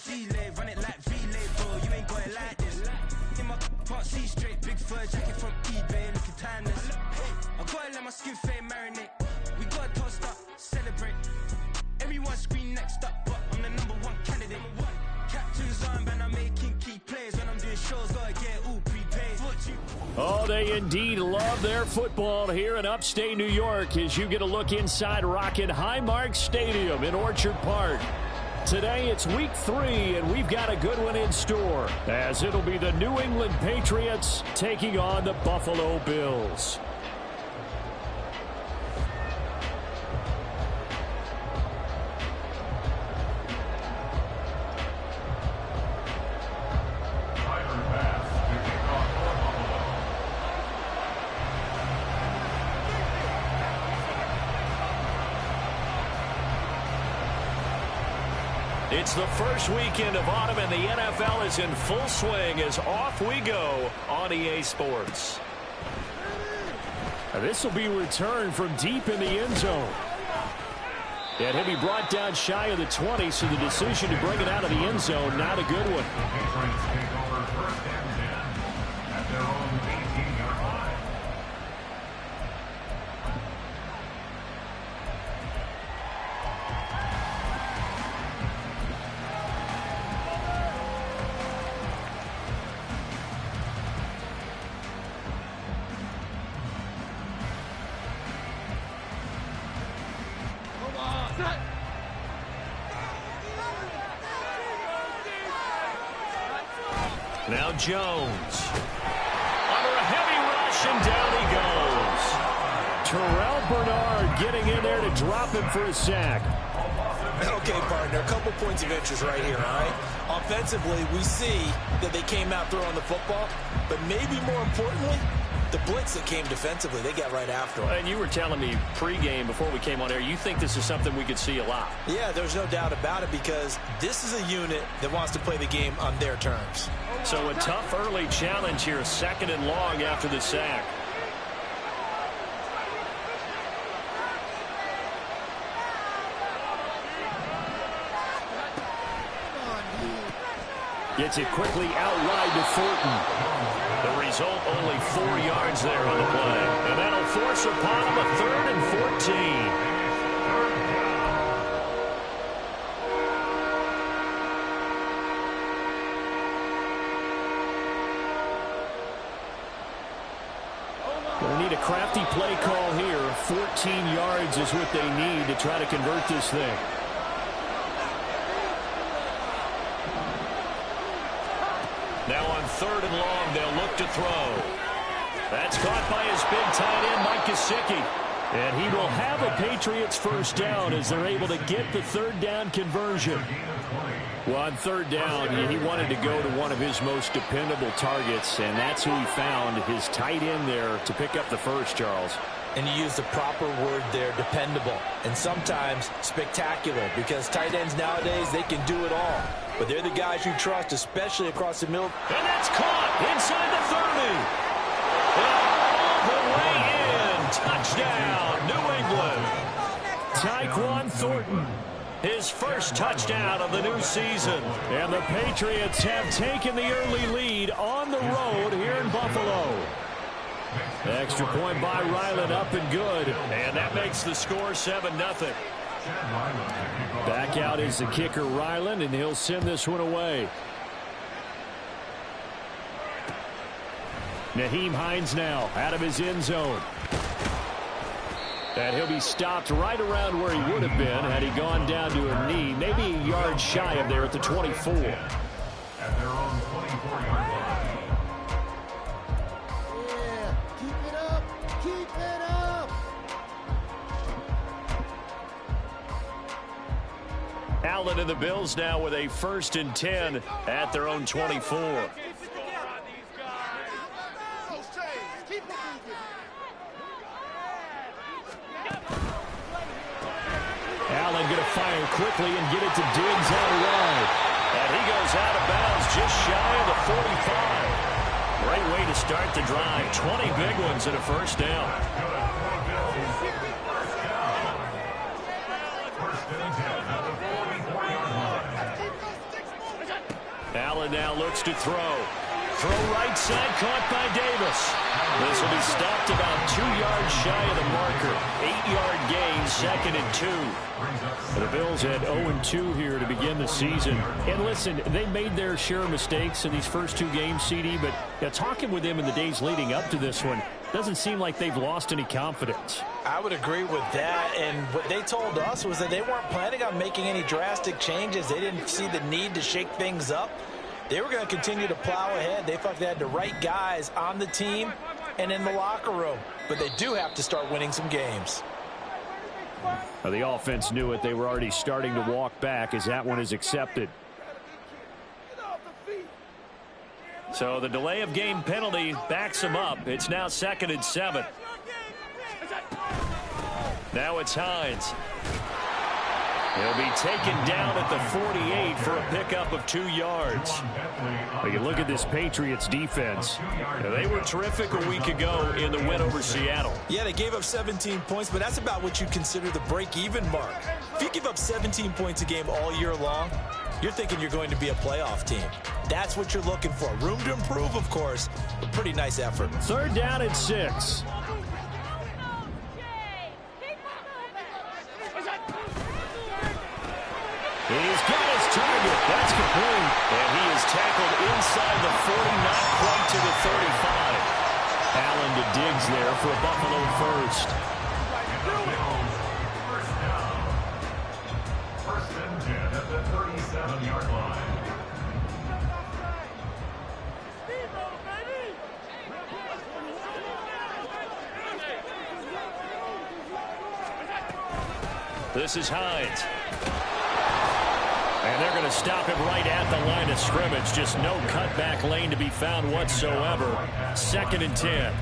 Z-Lay, run it like V-Lay, bro. You ain't got it like this. In my part C straight, big fur jacket from eBay, looking timeless. I gotta let my skin fade marinate. We gotta toast up, celebrate. Everyone scream next up, but I'm the number one candidate. Captain's armband, I'm making key plays. When I'm doing shows, gotta get all prepaid. Oh, they indeed love their football here in upstate New York as you get a look inside Rocket Highmark Stadium in Orchard Park. Today it's week 3, and we've got a good one in store, as it'll be the New England Patriots taking on the Buffalo Bills. It's the first weekend of autumn, and the NFL is in full swing as off we go on EA Sports. This will be returned from deep in the end zone. And he'll be brought down shy of the 20, so the decision to bring it out of the end zone, not a good one. Now Jones. Under a heavy rush, and down he goes. Terrell Bernard getting in there to drop him for a sack. Okay, partner, a couple points of interest right here, all right? Offensively, we see that they came out throwing the football, but maybe more importantly, the blitz that came defensively, they got right after him. And you were telling me pregame before we came on air, you think this is something we could see a lot. Yeah, there's no doubt about it, because this is a unit that wants to play the game on their terms. So a tough early challenge here, 2nd and long after the sack. Gets it quickly out wide to Thornton. The result, only 4 yards there on the play. And that'll force upon him a 3rd and 14. Gonna need a crafty play call here. 14 yards is what they need to try to convert this thing. Now on 3rd and long, they'll look to throw. That's caught by his big tight end, Mike Gesicki. And he will have a Patriots first down as they're able to get the 3rd down conversion. Well, on 3rd down, he wanted to go to one of his most dependable targets, and that's who he found, his tight end there, to pick up the first, Charles. And you use the proper word there, dependable, and sometimes spectacular, because tight ends nowadays, they can do it all. But they're the guys you trust, especially across the middle. And that's caught inside the 30. And all the way in. Touchdown, New England. Tyquan Thornton, his first touchdown of the new season. And the Patriots have taken the early lead on the road here in Buffalo. Extra point by Ryland, up and good. And that makes the score 7-0. Back out is the kicker, Ryland, and he'll send this one away. Nyheim Hines now out of his end zone. And he'll be stopped right around where he would have been had he gone down to a knee, maybe a yard shy of there at the 24. At their own 24-yard line. Yeah, keep it up, keep it up. Allen and the Bills now with a 1st and 10 at their own 24. Allen going to fire quickly and get it to Diggs out wide. And he goes out of bounds just shy of the 45. Great way to start the drive. 20 big ones and a first down. Allen now looks to throw. Throw right side, caught by Davis. This will be stopped about 2 yards shy of the marker. 8-yard gain, 2nd and 2. The Bills had 0-2 here to begin the season. And listen, they made their share of mistakes in these first 2 games, CD, but talking with them in the days leading up to this one, doesn't seem like they've lost any confidence. I would agree with that, and what they told us was that they weren't planning on making any drastic changes. They didn't see the need to shake things up. They were going to continue to plow ahead. They felt they had the right guys on the team and in the locker room, but they do have to start winning some games. Well, the offense knew it. They were already starting to walk back as that one is accepted. So the delay of game penalty backs them up. It's now 2nd and 7. Now it's Hines. He'll be taken down at the 48 for a pickup of 2 yards. But you look at this Patriots defense. They were terrific a week ago in the win over Seattle. Yeah, they gave up 17 points, but that's about what you consider the break-even mark. If you give up 17 points a game all year long, you're thinking you're going to be a playoff team. That's what you're looking for. Room to improve, of course, but pretty nice effort. 3rd down and 6. He's got his target. That's complete. And he is tackled inside the 40, not quite to the 35. Allen to Diggs there for a Buffalo first. First and 10 at the 37-yard line. This is Hines. And they're going to stop him right at the line of scrimmage. Just no cutback lane to be found whatsoever. 2nd and 10.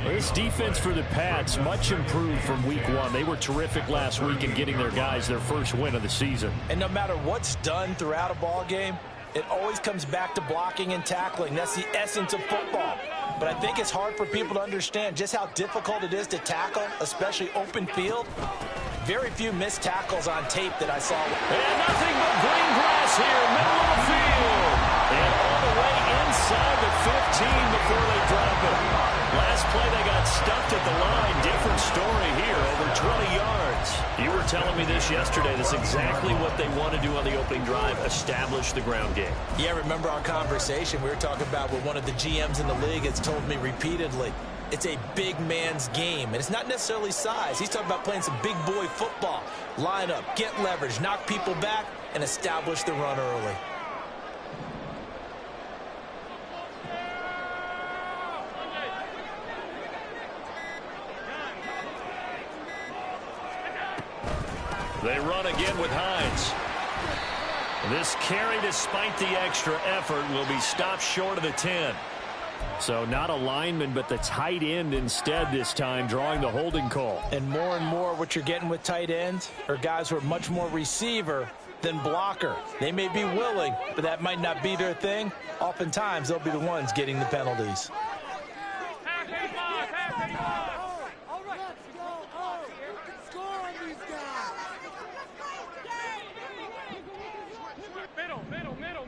This defense for the Pats, much improved from week 1. They were terrific last week in getting their guys their first win of the season. And no matter what's done throughout a ball game, it always comes back to blocking and tackling. That's the essence of football. But I think it's hard for people to understand just how difficult it is to tackle, especially open field. Very few missed tackles on tape that I saw. And nothing but green grass here, middle of the field. And all the way inside the 15 before they drop it. Last play they got stuffed at the line. Different story here, over 20 yards. You were telling me this yesterday. That's exactly what they want to do on the opening drive, establish the ground game. Yeah, remember our conversation we were talking about with one of the GMs in the league has told me repeatedly. It's a big man's game, and it's not necessarily size. He's talking about playing some big boy football. Line up, get leverage, knock people back, and establish the run early. They run again with Hines. This carry, despite the extra effort, will be stopped short of the 10. So not a lineman, but the tight end instead this time, drawing the holding call. And more what you're getting with tight ends are guys who are much more receiver than blocker. They may be willing, but that might not be their thing. Oftentimes, they'll be the ones getting the penalties.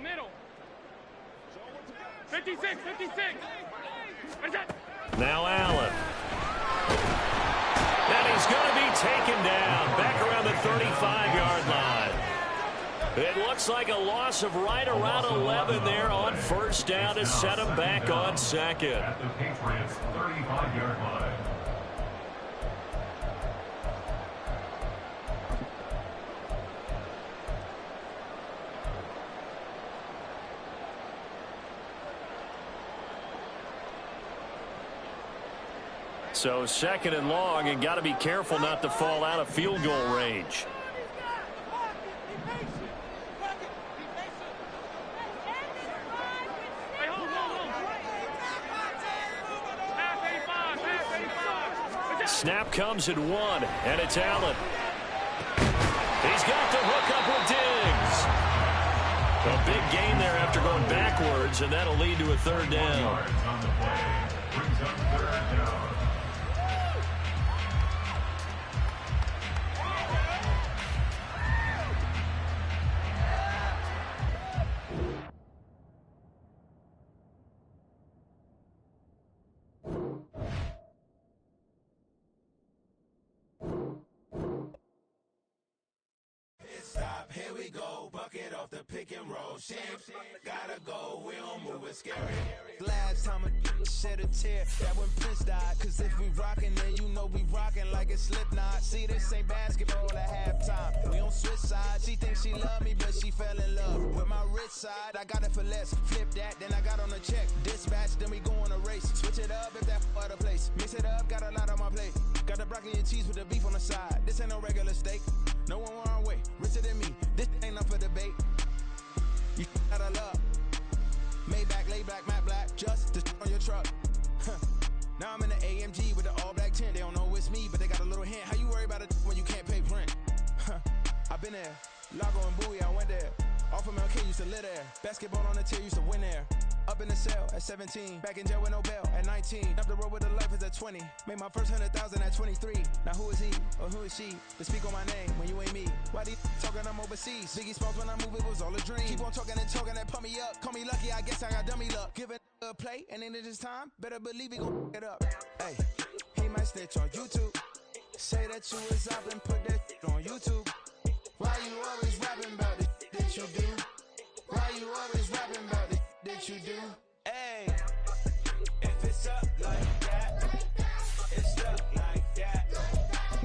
Middle. 56. Now Allen. And he's going to be taken down back around the 35-yard line. It looks like a loss of right around 11 there on 1st down to set him back on 2nd. At the Patriots 35-yard line. So 2nd and long, and got to be careful not to fall out of field goal range. Snap comes at 1, and it's Allen. He's got the hook up with Diggs. A big gain there after going backwards, and that'll lead to a 3rd down. Yards on the play. Brings up 3rd down. go, bucket off the pick and roll. Shit, gotta go, we don't move it scary. Last time a shed a tear, that when Prince died. Cause if we rockin', then you know we rockin' like a Slipknot. See, this ain't basketball at halftime. We don't switch sides. She thinks she love me, but she fell in love with my rich side. I got it for less. Flip that, then I got on a check. Dispatch, then we go on a race. Switch it up if that other place. Mix it up, got a lot on my plate. Got the broccoli and cheese with the beef on the side. This ain't no regular steak. No one wrong way, richer than me. This ain't up for debate. You out of luck. Maybach, lay black, matte black, just on your truck. Now I'm in the AMG with the all black tint. They don't know it's me, but they got a little hint. How you worry about it when you can't pay rent? I've been there. Lago and Bowie, I went there. Off of MLK, used to live there. Basketball on the tier, used to win there. Up in the cell at 17. Back in jail with no bail at 19. Up the road with the life is at 20. Made my first 100,000 at 23. Now who is he or who is she to speak on my name when you ain't me? Why they talking I'm overseas? Biggie Smalls when I move, it was all a dream. Keep on talking and pump me up. Call me lucky, I guess I got dummy luck. Give it a play, and then it is time. Better believe he gon' it up. Hey, he might snitch on YouTube. Say that you was up and put that on YouTube. Why you always rapping about it that you do? Why you always rapping about it that you do? Hey, if it's up like that, it's up like that.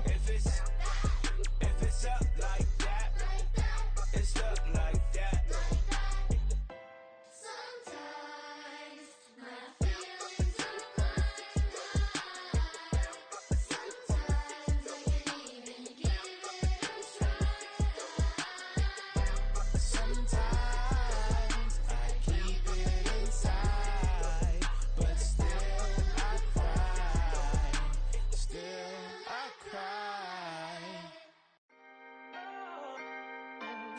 If it's up like that, it's up like that. Sometimes my feelings are blind. Sometimes I can't even give it a try. Sometimes I keep it inside, but still I cry. Still I cry.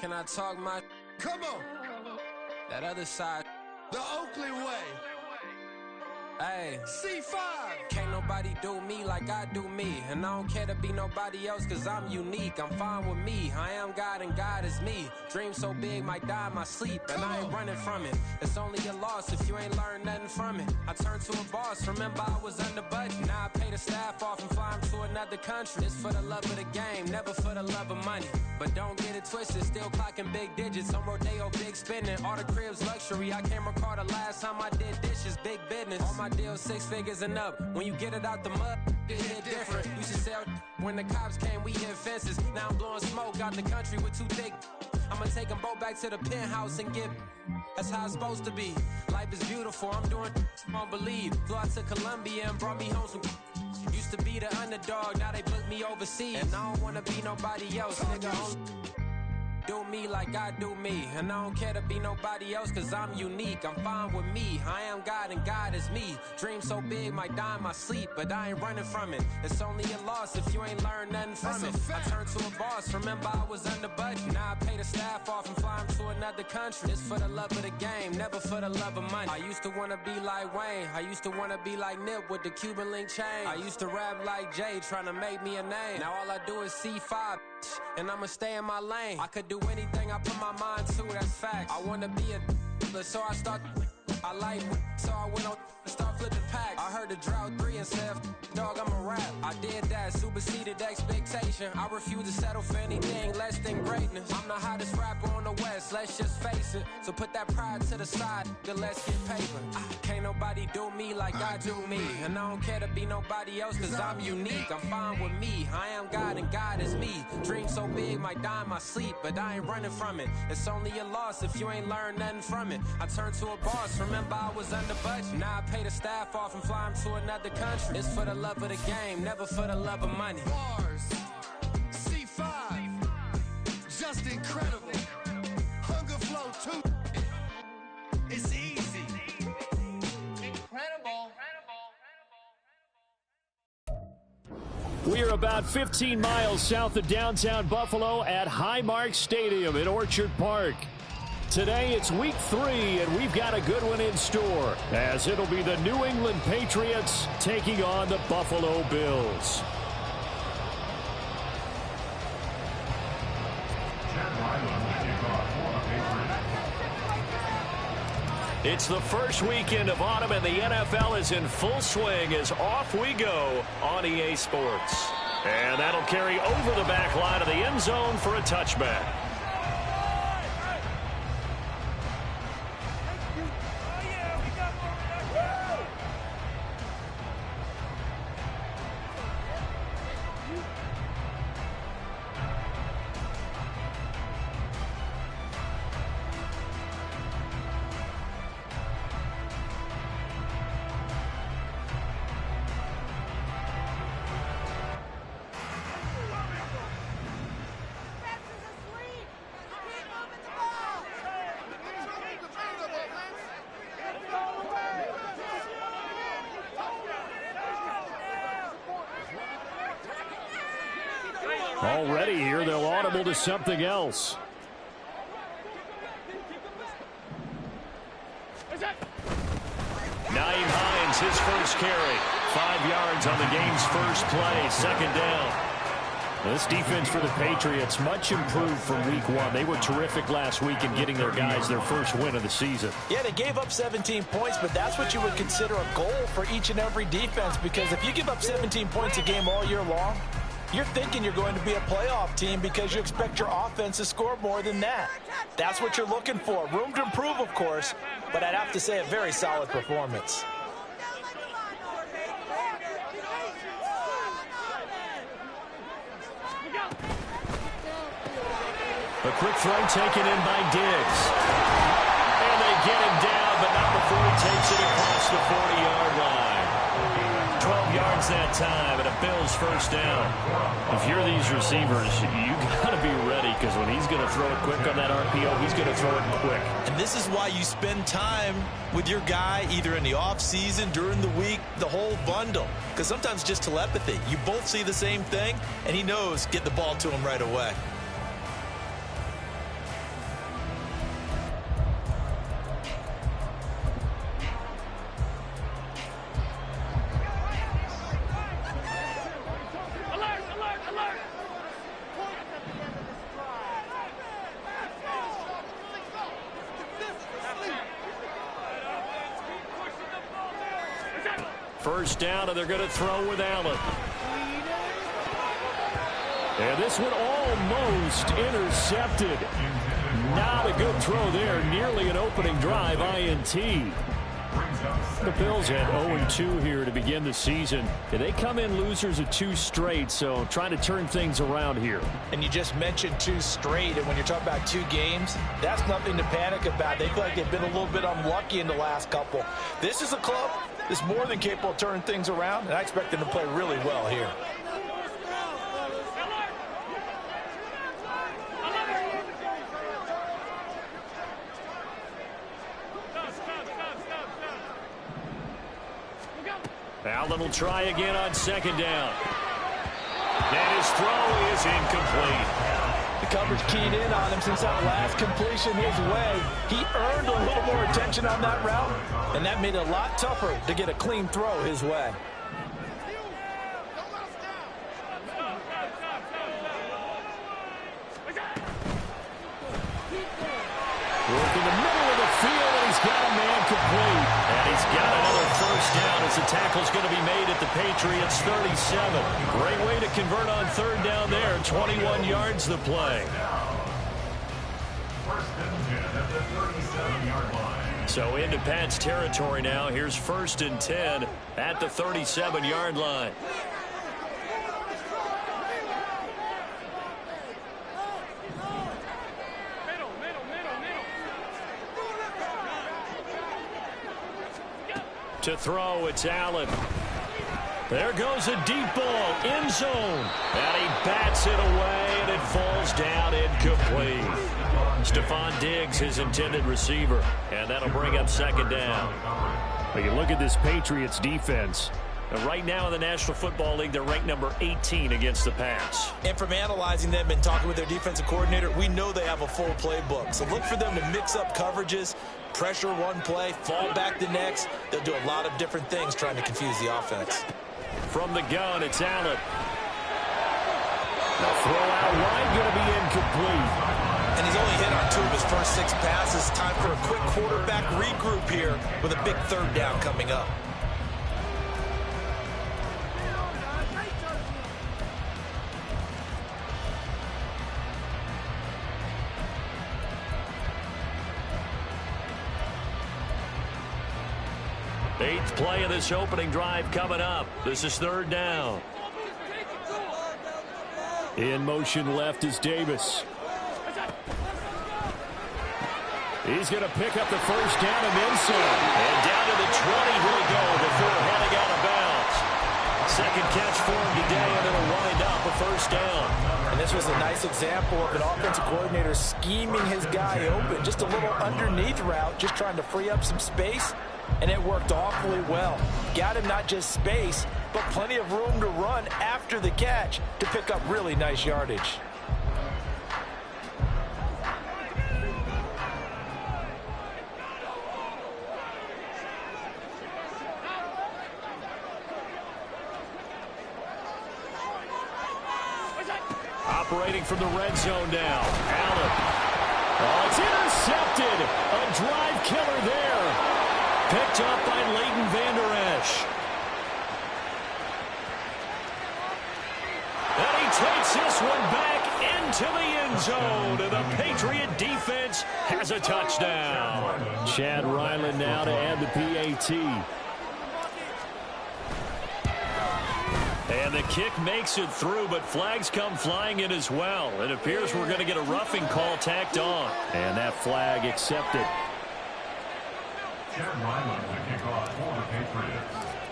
Can I talk my Come on, that other side? the Oakland way. Hey, C5. can't nobody do me like I do me. And I don't care to be nobody else cause I'm unique. I'm fine with me, I am God and God is me. Dream so big, might die in my sleep. And I ain't running from it. It's only a loss if you ain't learned nothing from it. I turned to a boss, remember I was under budget. Now I pay the staff off and fly them to another country. It's for the love of the game, never for the love of money. But don't get it twisted, still clocking big digits. On Rodeo, big spending, all the cribs luxury. I can't recall the last time I did dishes, big business. All my deals 6 figures and up. When you get it out the mud, it hit different. Used to sell when the cops came, we hit fences. Now I'm blowing smoke out the country with 2 thick. I'ma take them both back to the penthouse and get. That's how it's supposed to be. Life is beautiful, I'm doing you won't believe. Flew out to Colombia and brought me home some. Used to be the underdog, now they book me overseas. And I don't wanna be nobody else, nigga. Do me like I do me. And I don't care to be nobody else cause I'm unique. I'm fine with me, I am God and God is me. Dream so big, might die in my sleep. But I ain't running from it. It's only a loss if you ain't learned nothing from it. I turned to a boss, remember I was under budget. Now I pay the staff off and fly them to another country. It's for the love of the game, never for the love of money. I used to wanna be like Wayne, I used to wanna be like Nip with the Cuban link chain. I used to rap like Jay, trying to make me a name. Now all I do is C5, and I'ma stay in my lane. I could do anything I put my mind to, that's fact. I wanna be a so I start. I like so I went on and start flipping packs. I heard the drought 3 and said, dog, I'm a rap. I did that, superseded expectation. I refuse to settle for anything less than greatness. I'm the hottest rapper on the West, let's just face it. So put that pride to the side, then let's get paper. Can't nobody do me like I do me. And I don't care to be nobody else cause I'm unique. I'm fine with me, I am God and God is me. Dream so big, might die in my sleep. But I ain't running from it. It's only a loss if you ain't learned nothing from it. I turned to a boss, remember I was under budget. Now I pay the staff off and fly them to another country. It's for the love of the game, never for the love of money. Bars. C5. Just incredible. Hunger Flow 2. It's easy. Incredible. We are about 15 miles south of downtown Buffalo at Highmark Stadium in Orchard Park. Today it's week 3, and we've got a good one in store, as it'll be the New England Patriots taking on the Buffalo Bills. It's the first weekend of autumn, and the NFL is in full swing as off we go on EA Sports. And that'll carry over the back line of the end zone for a touchback. already here. They'll audible to something else. Naeem Hines, his first carry. 5 yards on the game's first play. Second down. This defense for the Patriots, much improved from week 1. They were terrific last week in getting their guys their first win of the season. Yeah, they gave up 17 points, but that's what you would consider a goal for each and every defense, because if you give up 17 points a game all year long, you're thinking you're going to be a playoff team because you expect your offense to score more than that. That's what you're looking for. Room to improve, of course, but I'd have to say a very solid performance. A quick throw taken in by Diggs. And they get him down, but not before he takes it across the 40-yard line. 12 yards that time, and a Bills first down. If you're these receivers, you got to be ready, because when he's going to throw it quick on that RPO, he's going to throw it quick. And this is why you spend time with your guy either in the offseason, during the week, the whole bundle. Because sometimes just telepathy. You both see the same thing, and he knows get the ball to him right away. First down, and they're going to throw with Allen. And this one almost intercepted. Not a good throw there. Nearly an opening drive, INT. The Bills had 0-2 here to begin the season. And they come in losers of 2 straight, so trying to turn things around here. And you just mentioned 2 straight, and when you're talking about 2 games, that's nothing to panic about. They feel like they've been a little bit unlucky in the last couple. This is a club that's more than capable of turning things around, and I expect them to play really well here. Allen will try again on second down. And his throw is incomplete. The coverage keyed in on him since that last completion his way. He earned a little more attention on that route, and that made it a lot tougher to get a clean throw his way. Work in the middle of the field, and he's got a man complete. And he's got another first down as the tackle's going to be made at the Patriots 37. Great way to convert on third down there. 21 yards the play. First and 10 at the 37-yard line. So into Pat's territory now. Here's first and 10 at the 37-yard line. To throw, it's Allen. There goes a deep ball, end zone. And he bats it away, and it falls down incomplete. Stephon Diggs, his intended receiver. And that'll bring up second down. But you look at this Patriots defense. And right now in the National Football League, they're ranked number 18 against the pass. And from analyzing them and talking with their defensive coordinator, we know they have a full playbook. So look for them to mix up coverages, pressure one play, fall back the next. They'll do a lot of different things trying to confuse the offense. From the gun, it's Allen. The throw out wide going to be incomplete. And he's only hit on 2 of his first 6 passes. Time for a quick quarterback regroup here with a big third down coming up. Eighth play of this opening drive coming up. This is third down. In motion left is Davis. He's going to pick up the first down and then some. And down to the 20 he'll go before heading out of bounds. Second catch for him today, and it'll wind up a first down. And this was a nice example of an offensive coordinator scheming his guy open. Just a little underneath route, just trying to free up some space. And it worked awfully well. Got him not just space, but plenty of room to run after the catch to pick up really nice yardage. Operating from the red zone now. Allen. Oh, it's intercepted. A drive killer there. Picked up by Leighton Vander Esch. And he takes this one back into the end zone. And the Patriot defense has a touchdown. Chad Ryland now to add the PAT. And the kick makes it through, but flags come flying in as well. It appears we're going to get a roughing call tacked on. And that flag accepted.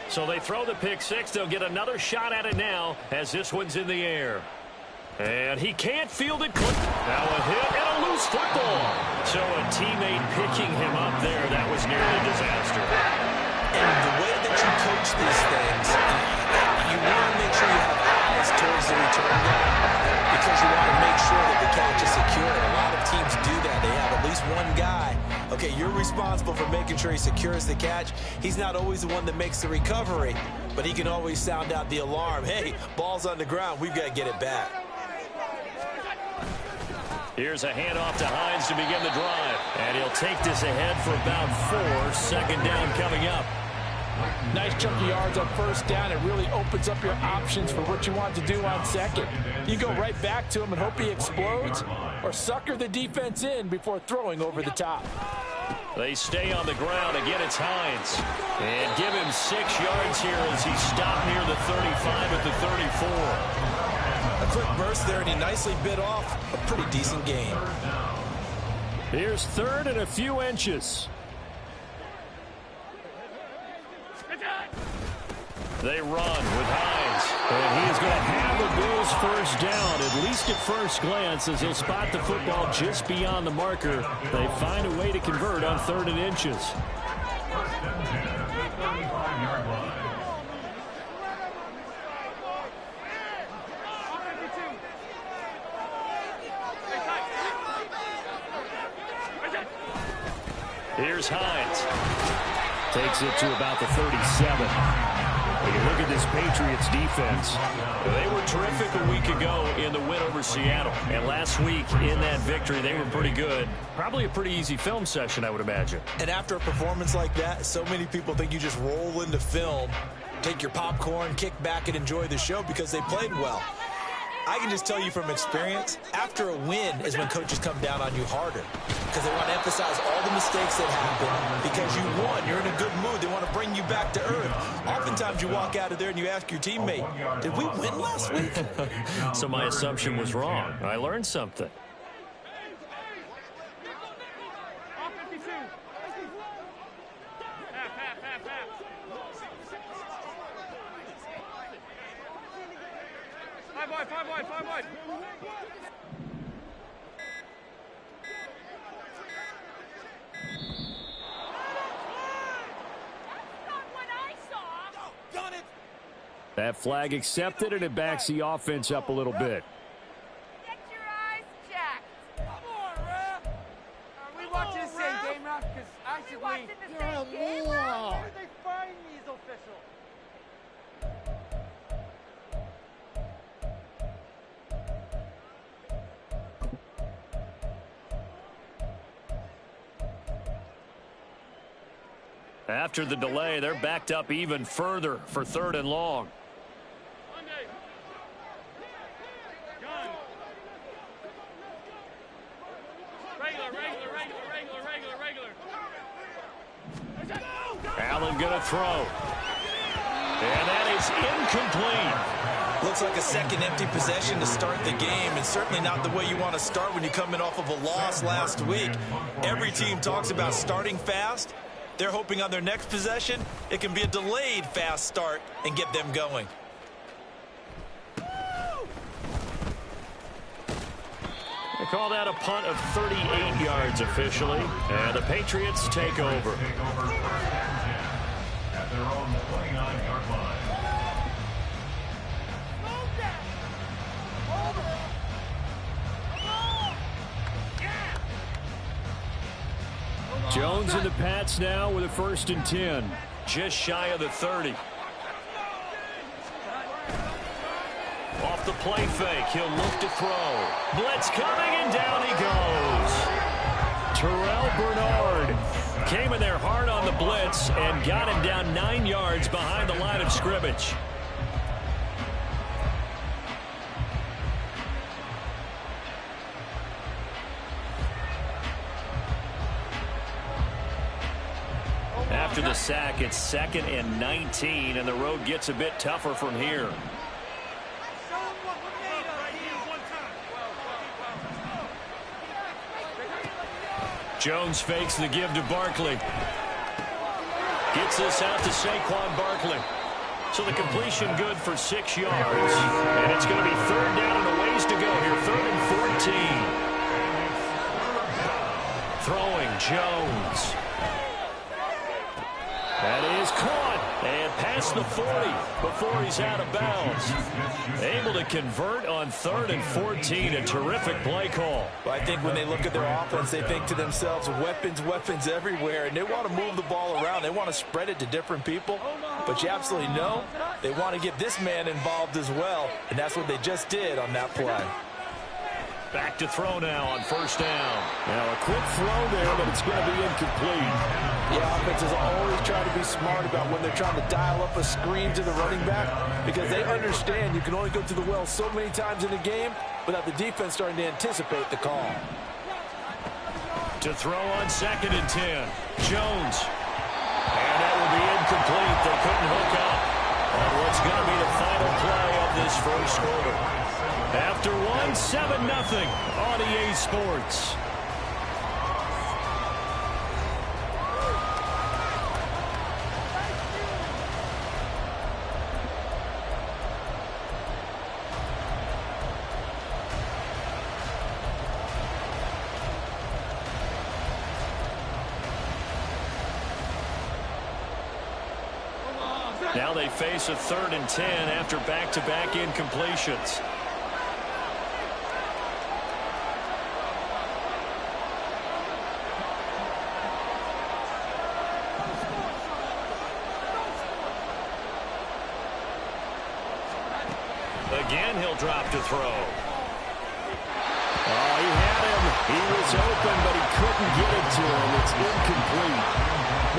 So they throw the pick six. They'll get another shot at it now as this one's in the air. And he can't field it. Now a hit and a loose football. So a teammate picking him up there. That was nearly a disaster. And the way that you coach these things, you want to make sure you have eyes towards the return guy because you want to make sure that the catch is secure. And a lot of teams do that. They have at least one guy. Okay, you're responsible for making sure he secures the catch. He's not always the one that makes the recovery, but he can always sound out the alarm. Hey, ball's on the ground. We've got to get it back. Here's a handoff to Hines to begin the drive. And he'll take this ahead for about 4. Second down coming up. Nice chunk of yards on first down. It really opens up your options for what you want to do on second. You go right back to him and hope he explodes, or sucker the defense in before throwing over the top. They stay on the ground. Again, it's Hines. And give him 6 yards here as he stopped near the 35 at the 34. A quick burst there, and he nicely bit off a pretty decent gain. Here's 3rd and a few inches. They run with Hines. And he is going to have the Bills first down, at least at first glance, as he'll spot the football just beyond the marker. They find a way to convert on 3rd and inches. Here's Hines. Takes it to about the 37. When you look at this Patriots defense, they were terrific a week ago in the win over Seattle. And last week in that victory, they were pretty good. Probably a pretty easy film session, I would imagine. And after a performance like that, so many people think you just roll into film, take your popcorn, kick back, and enjoy the show because they played well. I can just tell you from experience, after a win is when coaches come down on you harder because they want to emphasize all the mistakes that happen because you won. You're in a good mood. They want to bring you back to earth. Oftentimes you walk out of there and you ask your teammate, did we win last week? So my assumption was wrong. I learned something. Five wide. That flag accepted, and it backs the offense up a little bit. Get your eyes checked. Come on, ref. Are we watching the same game, ref? Because I should watching the same game, ref. Where did they find these officials? After the delay, they're backed up even further for 3rd and long. Allen gonna throw. And that is incomplete. Looks like a second empty possession to start the game, and certainly not the way you want to start when you come in off of a loss last week. Every team talks about starting fast. They're hoping on their next possession, it can be a delayed fast start and get them going. They call that a punt of 38 yards officially, and the Patriots take over. At their own 29-yard line. Jones and the Pats now with a 1st and 10. Just shy of the 30. Off the play fake, he'll look to throw. Blitz coming, and down he goes. Terrell Bernard came in there hard on the blitz and got him down 9 yards behind the line of scrimmage. After the sack, it's 2nd and 19, and the road gets a bit tougher from here. Jones fakes the give to Barkley. Gets this out to Saquon Barkley. So the completion good for 6 yards. And it's going to be 3rd down and a ways to go here. 3rd and 14. Throwing Jones. That is caught and past the 40 before he's out of bounds. Able to convert on 3rd and 14. A terrific play call. Well, I think when they look at their offense, they think to themselves, weapons, weapons everywhere, and they want to move the ball around. They want to spread it to different people, but you absolutely know they want to get this man involved as well, and that's what they just did on that play. Back to throw now on 1st down. Now a quick throw there, but it's going to be incomplete. Yeah, offenses always try to be smart about when they're trying to dial up a screen to the running back, because they understand you can only go to the well so many times in a game without the defense starting to anticipate the call. To throw on 2nd and 10. Jones. And that will be incomplete. They couldn't hook up on what's going to be the final play of this 1st quarter. After 7-0 on EA Sports. Now they face a 3rd and 10 after back-to-back incompletions. Again, he'll drop to throw. Oh, he had him. He was open, but he couldn't get it to him. It's incomplete.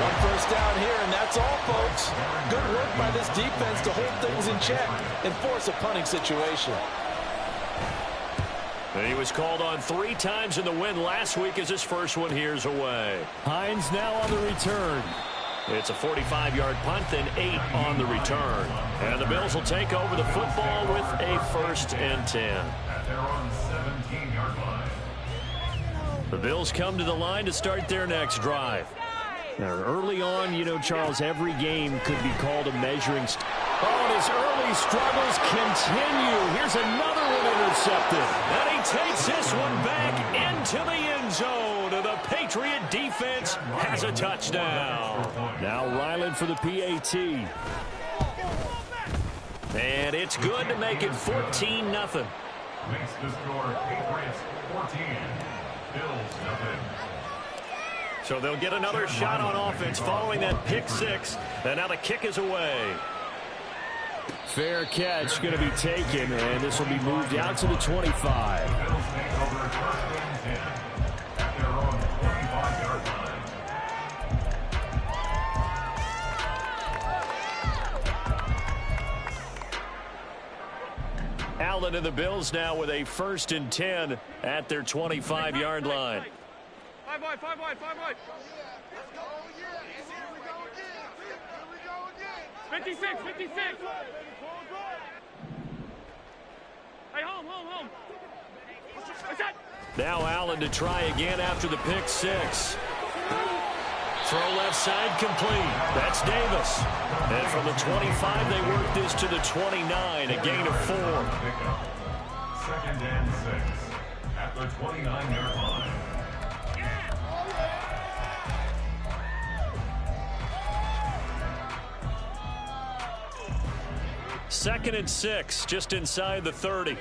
1 first down here, and that's all, folks. Good work by this defense to hold things in check and force a punting situation. And he was called on 3 times in the win last week as his first one here's away. Hines now on the return. It's a 45-yard punt, then 8 on the return. And the Bills will take over the football with a 1st and 10. At their own 17-yard line. The Bills come to the line to start their next drive. Now, early on, you know, Charles, every game could be called a measuring stick. Oh, and his early struggles continue. Here's another one intercepted. And he takes this one back into the end zone. The Patriot defense has a touchdown. Now Ryland for the PAT. And it's good to make it 14-0. Makes the score Patriots 14, Bills 0. So they'll get another shot on offense following that pick 6. And now the kick is away. Fair catch going to be taken, and this will be moved out to the 25. Bills take over 1st and 10 at their own 25-yard line. Allen and the Bills now with a 1st and 10 at their 25-yard line. 5 wide, 5 wide, 5 wide. 56, 56. Hey, home. Now Allen to try again after the pick 6. Throw left side complete. That's Davis. And from the 25, they work this to the 29, a gain of 4. 2nd and 6 at the 29-yard line. 2nd and 6, just inside the 30.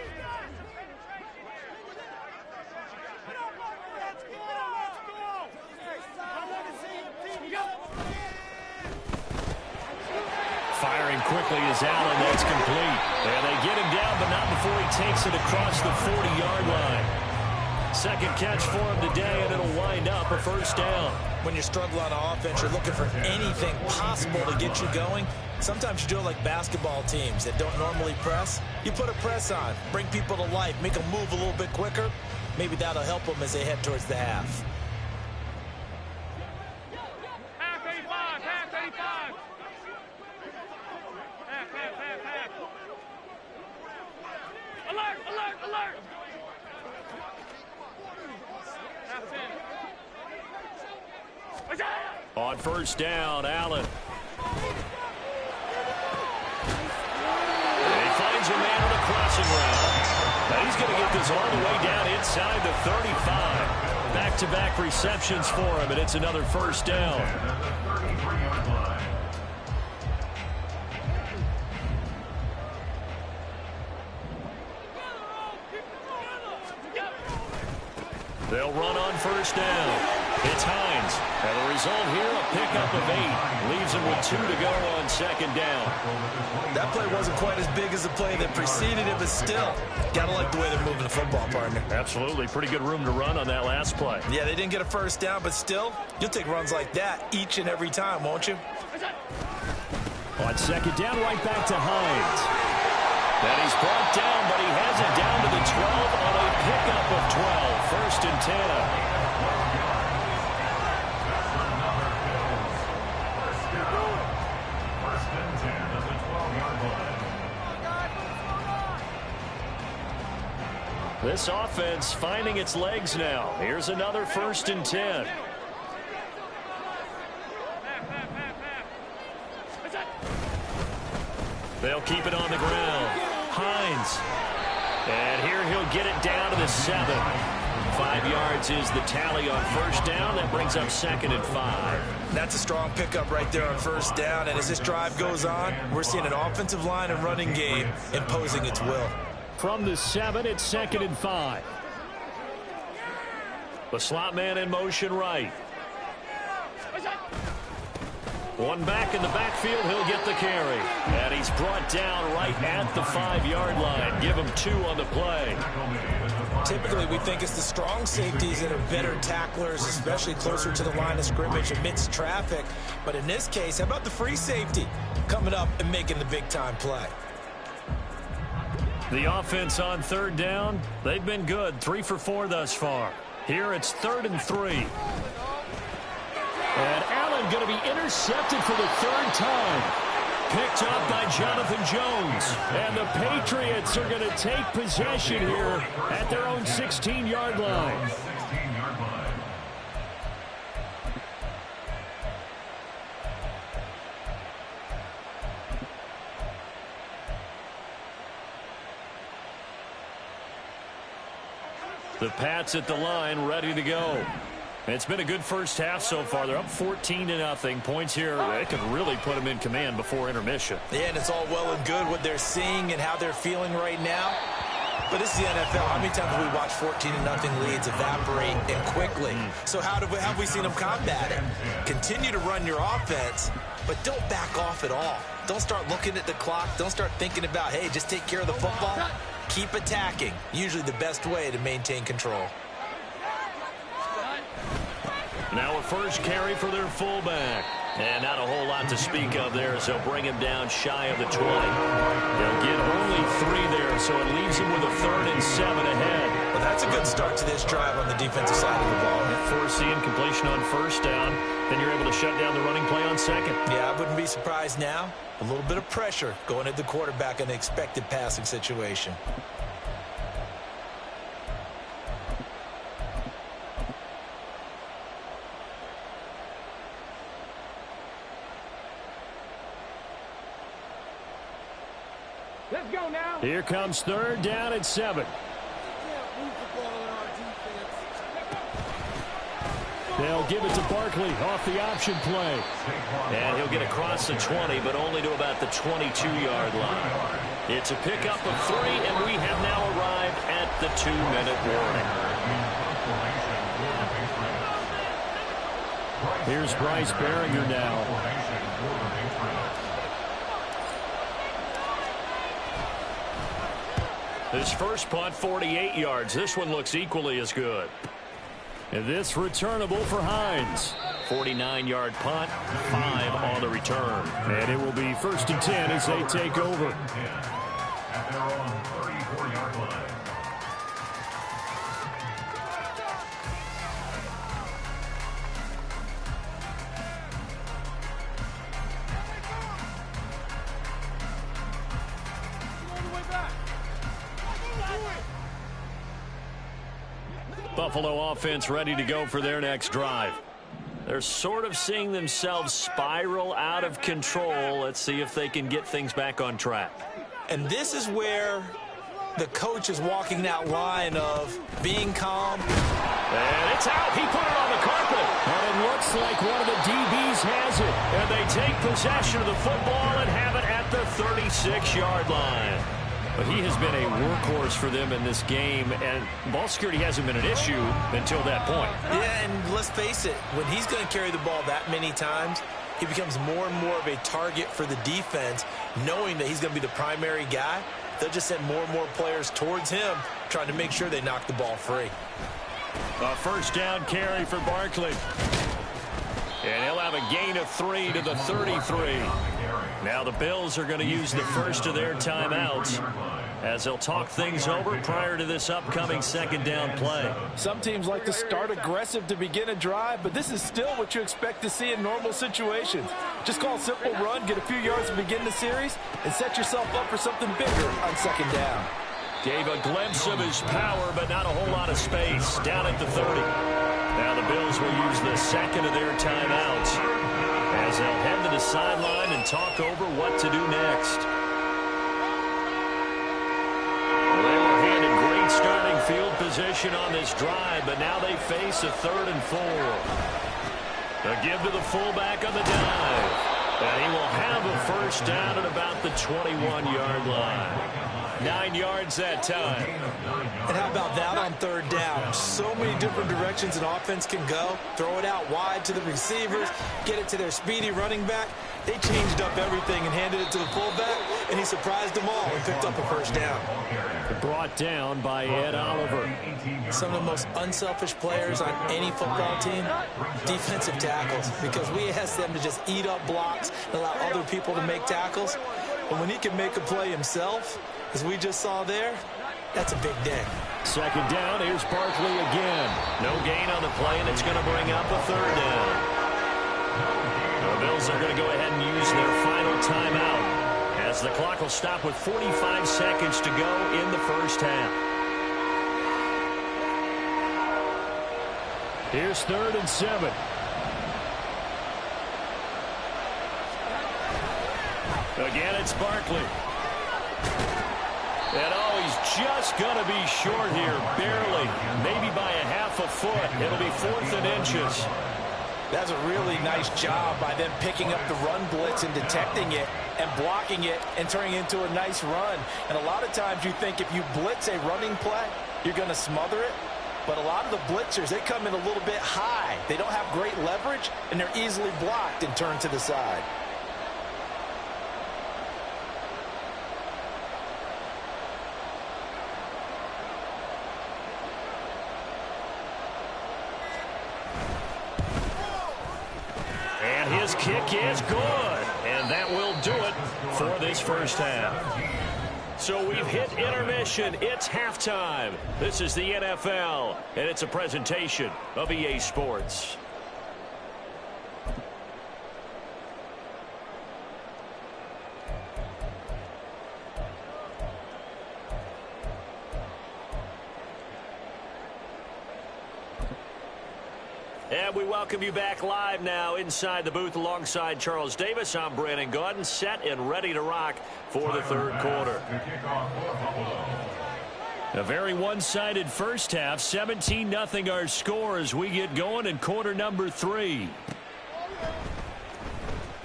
quickly as Allen. That's complete. And they get him down, but not before he takes it across the 40-yard line. Second catch for him today, and it'll wind up a first down. When you struggle on offense, you're looking for anything possible to get you going. Sometimes you do it like basketball teams that don't normally press. You put a press on, bring people to life, make them move a little bit quicker. Maybe that'll help them as they head towards the half. Half 85, half 85. Half. Alert. Half 10. On first down, Allen. And he finds a man on the crossing route. Now he's going to get this all the way down inside the 35. Back-to-back receptions for him, and it's another first down. They'll run on first down. It's Hines. And the result here, a pickup of 8. Leaves him with 2 to go on second down. That play wasn't quite as big as the play that preceded it, but still, gotta like the way they're moving the football, partner. Absolutely. Pretty good room to run on that last play. Yeah, they didn't get a first down, but still, you'll take runs like that each and every time, won't you? On second down, right back to Hines. And he's brought down, but he has it down to the 12 on a pickup of 12. First and 10. This offense finding its legs now. Here's another first and 10. They'll keep it on the ground. Hines. And here he'll get it down to the 7. 5 yards is the tally on first down. That brings up second and 5. That's a strong pickup right there on first down. And as this drive goes on, we're seeing an offensive line and running game imposing its will. From the 7, it's second and 5. The slot man in motion right. One back in the backfield, he'll get the carry. And he's brought down right at the 5-yard line. Give him 2 on the play. Typically, we think it's the strong safeties that are better tacklers, especially closer to the line of scrimmage amidst traffic. But in this case, how about the free safety coming up and making the big-time play? The offense on third down, they've been good. 3 for 4 thus far. Here it's 3rd and 3. And Allen going to be intercepted for the 3rd time. Picked up by Jonathan Jones. And the Patriots are going to take possession here at their own 16-yard line. The Pats at the line, ready to go. It's been a good first half so far. They're up 14-0. Points here, they could really put them in command before intermission. Yeah, and it's all well and good what they're seeing and how they're feeling right now. But this is the NFL. How many times have we watched 14-0 leads evaporate and quickly? So how have we seen them combat it? Continue to run your offense, but don't back off at all. Don't start looking at the clock. Don't start thinking about, hey, just take care of the football. Keep attacking. Usually the best way to maintain control. Now a first carry for their fullback. And not a whole lot to speak of there, as they'll bring him down shy of the 20. They'll get only 3 there, so it leaves him with a 3rd and 7 ahead. Well, that's a good start to this drive on the defensive side of the ball. Force the incompletion on first down, then you're able to shut down the running play on second. Yeah, I wouldn't be surprised now. A little bit of pressure going at the quarterback in an expected passing situation. Let's go now. Here comes 3rd down at 7. They'll give it to Barkley off the option play. And he'll get across the 20, but only to about the 22-yard line. It's a pickup of 3, and we have now arrived at the 2-minute warning. Here's Bryce Behringer now. His first punt, 48 yards. This one looks equally as good. And this returnable for Hines. 49-yard punt, 5 on the return. And it will be 1st and 10 as they take over. At their own 34-yard line. Buffalo offense ready to go for their next drive. They're sort of seeing themselves spiral out of control. Let's see if they can get things back on track. And this is where the coach is walking that line of being calm. And it's out. He put it on the carpet. And it looks like one of the DBs has it. And they take possession of the football and have it at the 36-yard line. But he has been a workhorse for them in this game, and ball security hasn't been an issue until that point. Yeah, and let's face it, when he's going to carry the ball that many times, he becomes more and more of a target for the defense, knowing that he's going to be the primary guy. They'll just send more and more players towards him, trying to make sure they knock the ball free. A first down carry for Barkley. And he'll have a gain of 3 to the 33. Now the Bills are going to use the first of their timeouts as they'll talk things over prior to this upcoming second down play. Some teams like to start aggressive to begin a drive, but this is still what you expect to see in normal situations. Just call a simple run, get a few yards to begin the series, and set yourself up for something bigger on second down. Gave a glimpse of his power, but not a whole lot of space. Down at the 30. Now the Bills will use the second of their timeouts as they'll head to the sideline and talk over what to do next. They were handed great starting field position on this drive, but now they face a 3rd and 4. A give to the fullback on the dive. And he will have a first down at about the 21-yard line. 9 yards that time. And how about that on 3rd down? So many different directions an offense can go. Throw it out wide to the receivers, get it to their speedy running back. They changed up everything and handed it to the fullback, and he surprised them all and picked up a first down. Brought down by Ed Oliver. Some of the most unselfish players on any football team, defensive tackles, because we ask them to just eat up blocks and allow other people to make tackles. And when he can make a play himself, as we just saw there, that's a big day. Second down, here's Barkley again. No gain on the play, and it's going to bring up a 3rd down. The Bills are going to go ahead and use their final timeout as the clock will stop with 45 seconds to go in the first half. Here's 3rd and 7. Again, it's Barkley. And oh, he's just going to be short here, barely, maybe by a half a foot. It'll be 4th and inches. That's a really nice job by them picking up the run blitz and detecting it and blocking it and turning it into a nice run. And a lot of times you think if you blitz a running play, you're going to smother it. But a lot of the blitzers, they come in a little bit high. They don't have great leverage, and they're easily blocked and turned to the side. His kick is good, and that will do it for this first half. So we've hit intermission. It's halftime. This is the NFL, and it's a presentation of EA Sports. And we welcome you back live now inside the booth alongside Charles Davis. I'm Brandon Gaudin, set and ready to rock for the 3rd quarter. A very one-sided first half, 17-0 our score as we get going in quarter number 3.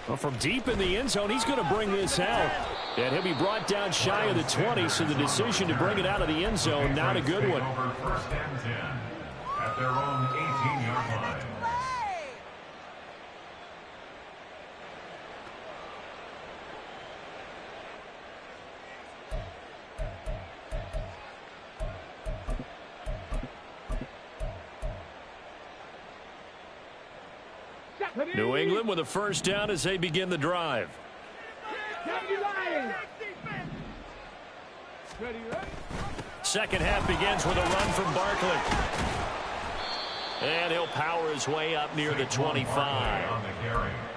Well, from deep in the end zone, he's going to bring this out. And he'll be brought down shy of the 20, so the decision to bring it out of the end zone, not a good one. First and 10 at their own 18-yard line. New England with a first down as they begin the drive. Second half begins with a run from Barkley. And he'll power his way up near the 25.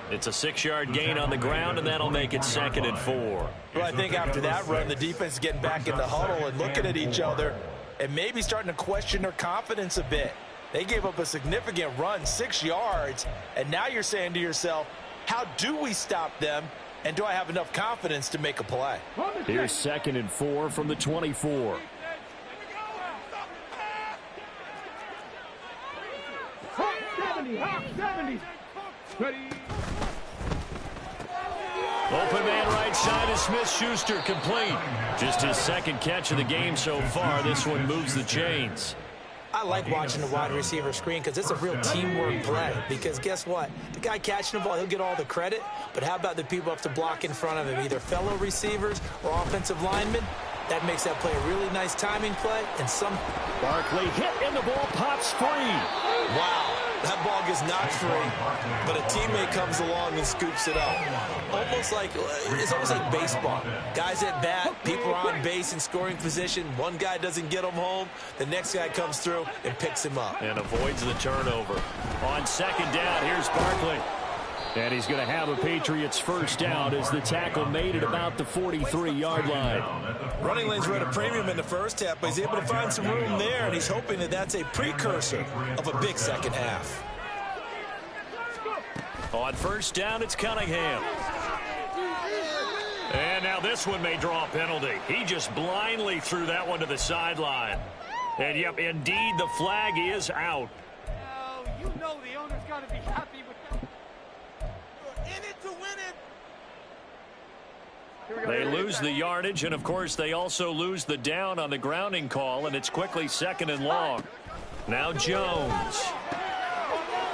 It's a 6-yard gain on the ground, and that'll make it 2nd and 4. Well, I think after that run, the defense is getting back in the huddle and looking at each other and maybe starting to question their confidence a bit. They gave up a significant run, 6 yards, and now you're saying to yourself, how do we stop them, and do I have enough confidence to make a play? Here's 2nd and 4 from the 24. Open man right side is Smith-Schuster, complete. Just his second catch of the game so far. This one moves the chains. I like watching the wide receiver screen because it's a real teamwork play. Because guess what? The guy catching the ball, he'll get all the credit. But how about the people up to block in front of him, either fellow receivers or offensive linemen? That makes that play a really nice timing play. And some Barkley hit and the ball pops free. Wow. That ball gets knocked free, but a teammate comes along and scoops it up. It's almost like baseball. Guys at bat, people are on base in scoring position. One guy doesn't get him home. The next guy comes through and picks him up. And avoids the turnover. On 2nd down, here's Barkley. And he's going to have a Patriots first down as the tackle made at about the 43-yard line. Running lanes were at a premium in the first half, but he's able to find some room there, and he's hoping that that's a precursor of a big second half. On first down, it's Cunningham. And now this one may draw a penalty. He just blindly threw that one to the sideline. And, yep, indeed, the flag is out. Oh, you know the owner's got to be happy with them. In it to win it. They lose the yardage, and, of course, they also lose the down on the grounding call, and it's quickly 2nd and long. Now Jones.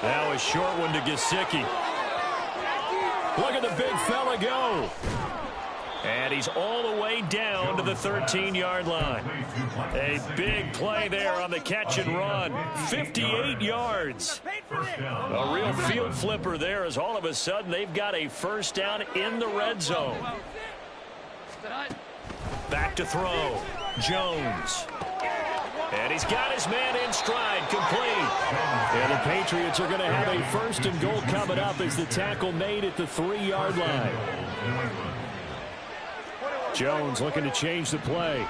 Now a short one to Gesicki. Look at the big fella go. And he's all the way down to the 13-yard line. A big play there on the catch and run. 58 yards. A real field flipper there as all of a sudden they've got a first down in the red zone. Back to throw. Jones. And he's got his man in stride, complete. And the Patriots are going to have a 1st and goal coming up as the tackle made at the 3-yard line. Jones looking to change the play.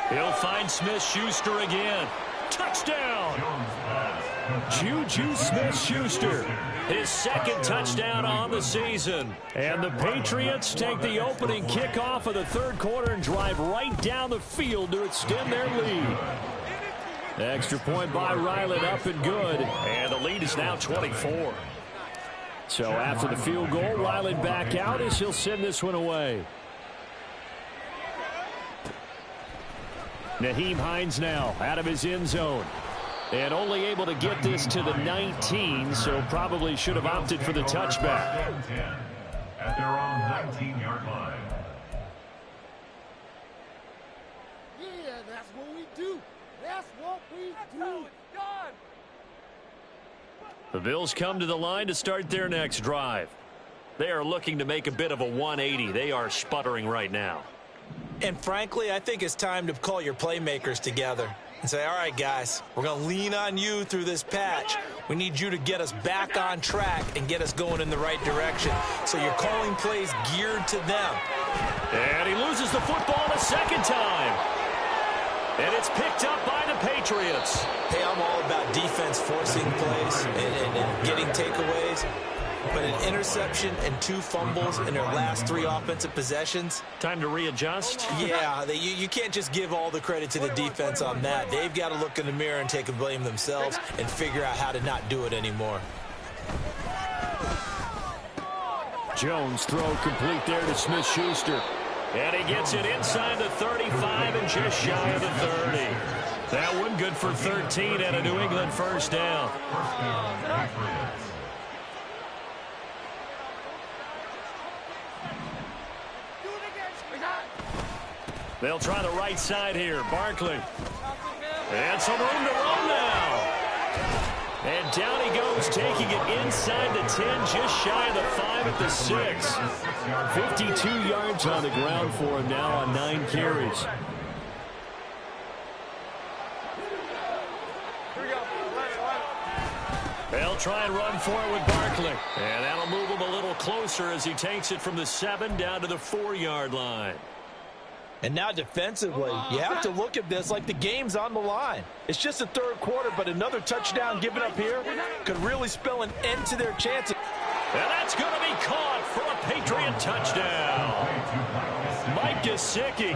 He'll find Smith-Schuster again. Touchdown! Juju Smith-Schuster, his 2nd touchdown on the season. And the Patriots take the opening kickoff of the 3rd quarter and drive right down the field to extend their lead. Extra point by Ryland, up and good. And the lead is now 24. So after the field goal, Ryland back out as he'll send this one away. Nyheim Hines now out of his end zone. And only able to get this to the 19, so probably should have opted for the touchback. At their own 19-yard line. Yeah, that's what we do. That's what we do. The Bills come to the line to start their next drive. They are looking to make a bit of a 180. They are sputtering right now. And frankly, I think it's time to call your playmakers together and say, all right, guys, we're going to lean on you through this patch. We need you to get us back on track and get us going in the right direction. So you're calling plays geared to them. And he loses the football the 2nd time. And it's picked up by the Patriots. Hey, I'm all about defense forcing plays and getting takeaways. But an interception and 2 fumbles in their last 3 offensive possessions. Time to readjust? Yeah, you can't just give all the credit to the defense on that. They've got to look in the mirror and take a blame themselves and figure out how to not do it anymore. Jones throw complete there to Smith-Schuster. And he gets it inside the 35 and just shy of the 30. That one good for 13 and a New England first down. They'll try the right side here. Barkley. And some room to run now. And down he goes, taking it inside the 10, just shy of the 5 at the 6. 52 yards on the ground for him now on 9 carries. They'll try and run for it with Barkley. And that'll move him a little closer as he takes it from the 7 down to the 4-yard line. And now defensively, you have to look at this like the game's on the line. It's just the third quarter, but another touchdown given up here could really spell an end to their chances. And that's going to be caught for a Patriot touchdown. Mike Gesicki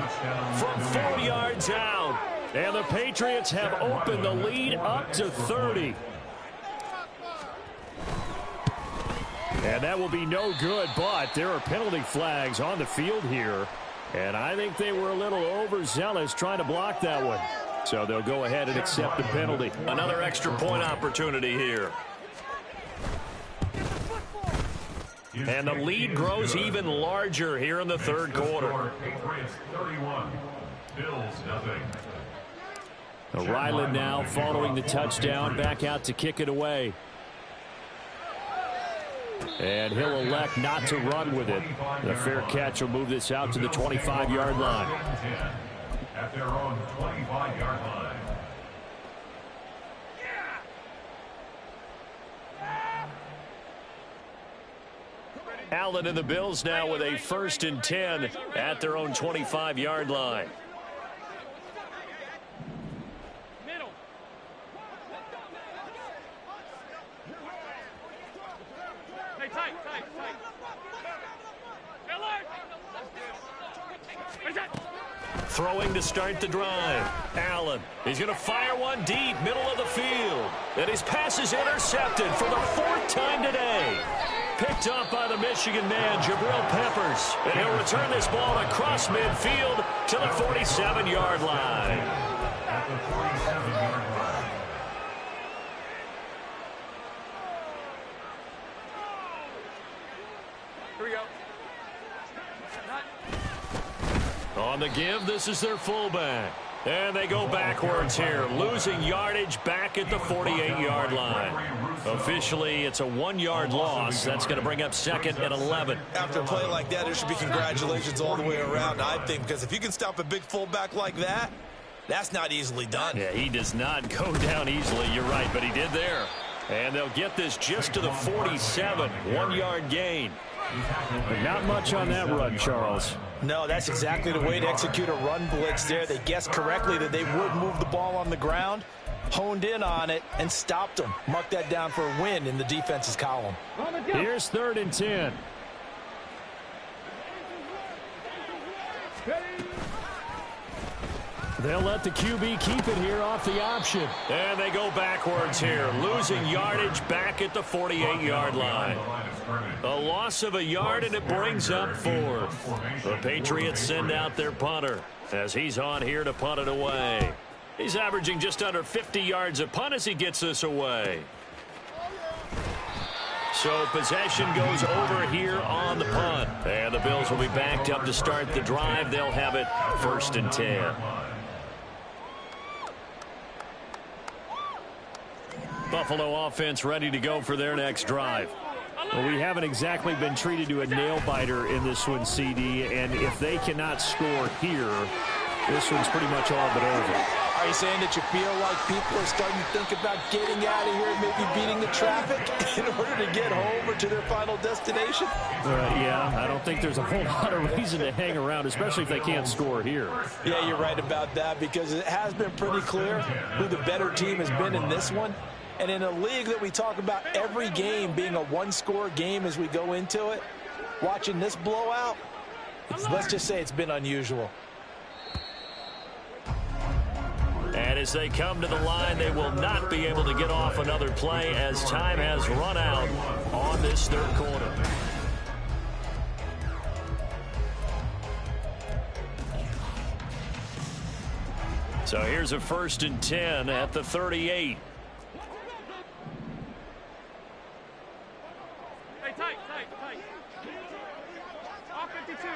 from 4 yards out. And the Patriots have opened the lead up to 30. And that will be no good, but there are penalty flags on the field here. And I think they were a little overzealous trying to block that one. So they'll go ahead and accept the penalty. Another extra point opportunity here. And the lead grows even larger here in the third quarter. Patriots 31, Bills nothing. Ryland now following the touchdown, back out to kick it away. And he'll elect not to run with it. The fair catch will move this out to the 25-yard line. At their own 25-yard line. Allen and the Bills now with a 1st and 10 at their own 25-yard line. Throwing to start the drive. Allen. He's going to fire one deep, middle of the field. And his pass is intercepted for the 4th time today. Picked up by the Michigan man, Jabril Peppers. And he'll return this ball across midfield to the 47-yard line. At the 47-yard line. Here we go. On the give, this is their fullback. And they go backwards here, losing yardage back at the 48-yard line. Officially, it's a 1-yard loss. That's going to bring up 2nd and 11. After a play like that, there should be congratulations all the way around, I think, because if you can stop a big fullback like that, that's not easily done. Yeah, he does not go down easily. You're right, but he did there. And they'll get this just to the 47, 1-yard gain. But not much on that run, Charles. No, that's exactly the way to execute a run blitz there. They guessed correctly that they would move the ball on the ground, honed in on it, and stopped them. Mark that down for a win in the defense's column. Here's 3rd and 10. They'll let the QB keep it here off the option. And they go backwards here, losing yardage back at the 48-yard line. A loss of a yard, and it brings up 4th. The Patriots send out their punter as he's on here to punt it away. He's averaging just under 50 yards a punt as he gets this away. So possession goes over here on the punt. And the Bills will be backed up to start the drive. They'll have it 1st and 10. Buffalo offense ready to go for their next drive. Well, we haven't exactly been treated to a nail-biter in this one, CD, and if they cannot score here, this one's pretty much all but over. Are you saying that you feel like people are starting to think about getting out of here and maybe beating the traffic in order to get home or to their final destination? Yeah, I don't think there's a whole lot of reason to hang around, especially if they can't score here. Yeah, you're right about that, because it has been pretty clear who the better team has been in this one. And in a league that we talk about every game being a one-score game as we go into it, watching this blowout, let's just say it's been unusual. And as they come to the line, they will not be able to get off another play as time has run out on this third quarter. So here's a 1st and 10 at the 38. All 52.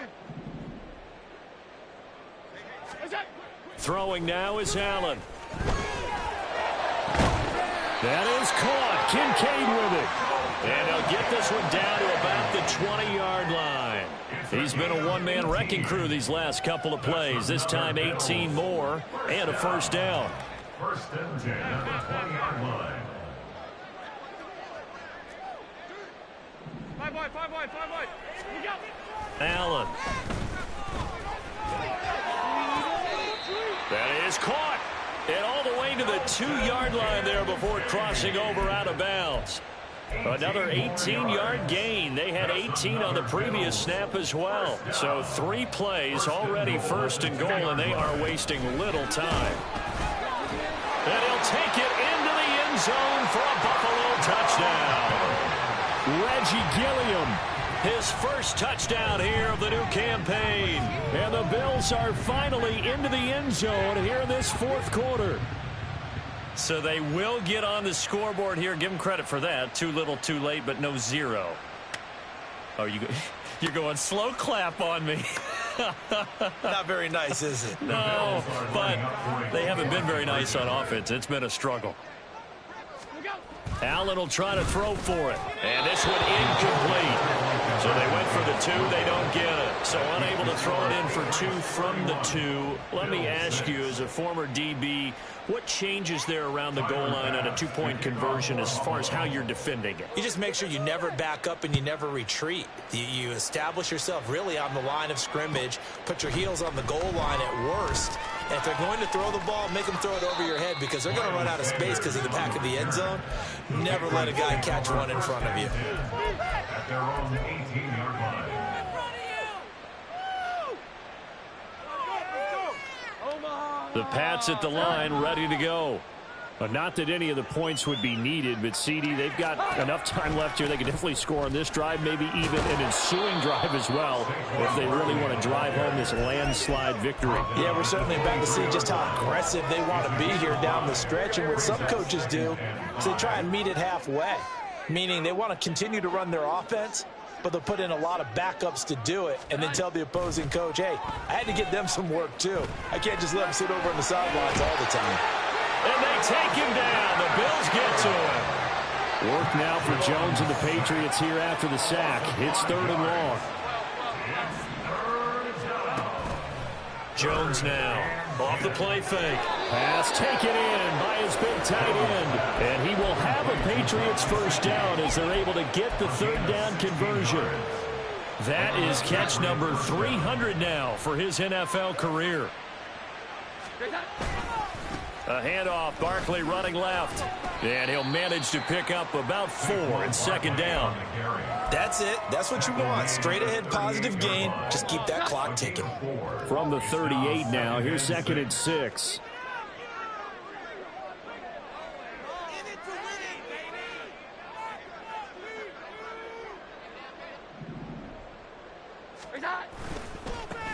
Throwing now is Allen. That is caught. Kincaid with it. And he'll get this one down to about the 20-yard line. He's been a one-man wrecking crew these last couple of plays. This time 18 more and a first down. First and 10 at the 20-yard line. Five wide. We go. Allen. That is caught. And all the way to the 2-yard line there before crossing over out of bounds. Another 18-yard gain. They had 18 on the previous snap as well. So 3 plays already first and goal, and they are wasting little time. And he'll take it into the end zone for a Buffalo touchdown. Reggie Gilliam, his first touchdown here of the new campaign. And the Bills are finally into the end zone here in this fourth quarter. So they will get on the scoreboard here. Give them credit for that. Too little, too late, but no 0. Oh, you're going slow clap on me. Not very nice, is it? No, but they haven't been very nice on offense. It's been a struggle. Allen will try to throw for it. And this one incomplete. So they went for the 2. They don't get it. So unable to throw it in for 2 from the 2. Let me ask you, as a former DB, what changes there around the goal line on a 2-point conversion as far as how you're defending it? You just make sure you never back up and you never retreat. You establish yourself really on the line of scrimmage, put your heels on the goal line at worst. And if they're going to throw the ball, make them throw it over your head because they're going to run out of space because of the back of the end zone. Never let a guy catch one in front of you. At their own 18-yard line. The Pats at the line, ready to go. But not that any of the points would be needed, but CD, they've got enough time left here. They can definitely score on this drive, maybe even an ensuing drive as well, if they really want to drive home this landslide victory. Yeah, we're certainly about to see just how aggressive they want to be here down the stretch. And what some coaches do is they try and meet it halfway, meaning they want to continue to run their offense, but they'll put in a lot of backups to do it and then tell the opposing coach, hey, I had to get them some work too. I can't just let them sit over on the sidelines all the time. And they take him down. The Bills get to him. Work now for Jones and the Patriots here after the sack. It's 3rd and long. Jones now off the play fake. Pass taken in by his big tight end. And he will have a Patriots first down as they're able to get the 3rd down conversion. That is catch number 300 now for his NFL career. A handoff, Barkley running left. And he'll manage to pick up about 4 in 2nd down. That's it. That's what you want. Straight ahead positive gain. Just keep that clock ticking. From the 38 now, here's 2nd and 6.